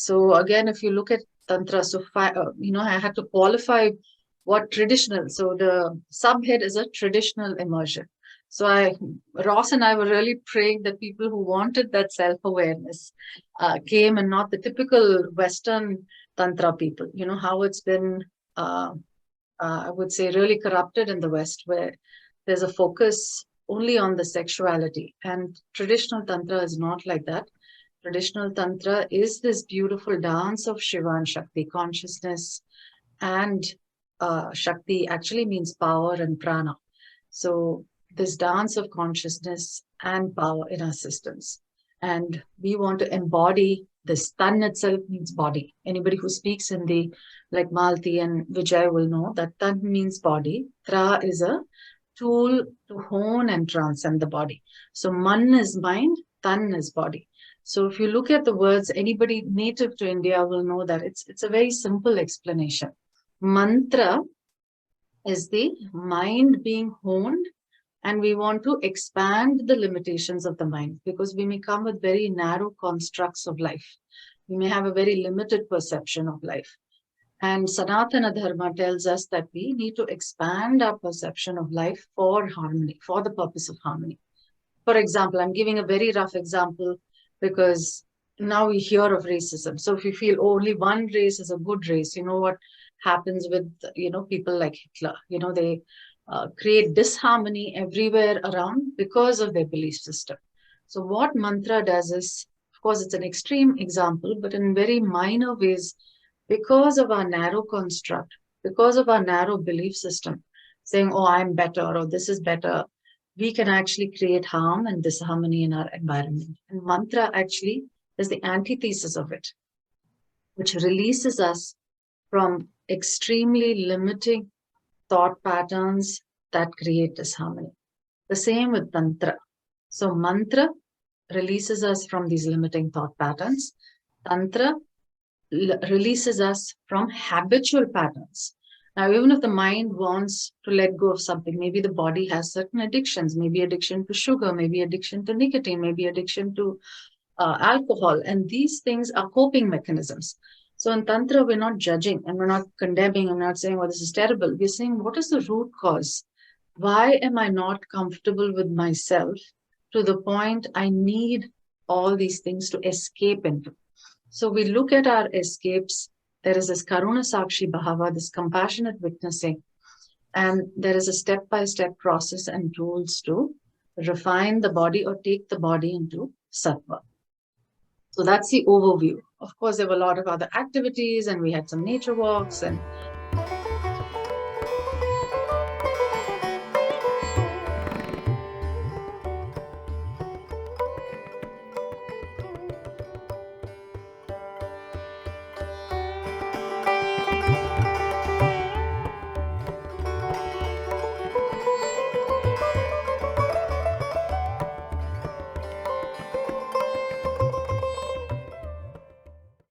So again, if you look at Tantra, so I had to qualify what traditional. So the subhead is a traditional immersion. So Ross and I were really praying that people who wanted that self-awareness came, and not the typical Western Tantra people. You know how it's been, uh, I would say, really corrupted in the West, where there's a focus only on the sexuality. And traditional Tantra is not like that. Traditional Tantra is this beautiful dance of Shiva and Shakti. Consciousness and Shakti actually means power and prana. So this dance of consciousness and power in our systems. And we want to embody this. Tan itself means body. Anybody who speaks Hindi, like Malti and Vijay, will know that Tan means body. Tra is a tool to hone and transcend the body. So Man is mind, Tan is body. So if you look at the words, anybody native to India will know that it's a very simple explanation. Mantra is the mind being honed, and we want to expand the limitations of the mind, because we may come with very narrow constructs of life. We may have a very limited perception of life. And Sanatana Dharma tells us that we need to expand our perception of life for harmony, for the purpose of harmony. For example, I'm giving a very rough example because now we hear of racism. So if you feel only one race is a good race, you know what happens with, people like Hitler. They create disharmony everywhere around because of their belief system. So what mantra does is, of course, it's an extreme example, but in very minor ways, because of our narrow construct, because of our narrow belief system, saying, oh, I'm better, or this is better, we can actually create harm and disharmony in our environment. And mantra actually is the antithesis of it, which releases us from extremely limiting thought patterns that create disharmony. The same with tantra. So mantra releases us from these limiting thought patterns. Tantra releases us from habitual patterns. Now, even if the mind wants to let go of something, maybe the body has certain addictions, maybe addiction to sugar, maybe addiction to nicotine, maybe addiction to alcohol, and these things are coping mechanisms. So in Tantra, we're not judging and we're not condemning and not saying, well, this is terrible. We're saying, what is the root cause? Why am I not comfortable with myself to the point I need all these things to escape into? So we look at our escapes. There is this Karuna Sakshi Bhava, this compassionate witnessing, and there is a step-by-step process and tools to refine the body or take the body into sattva. So that's the overview. Of course, there were a lot of other activities, and we had some nature walks and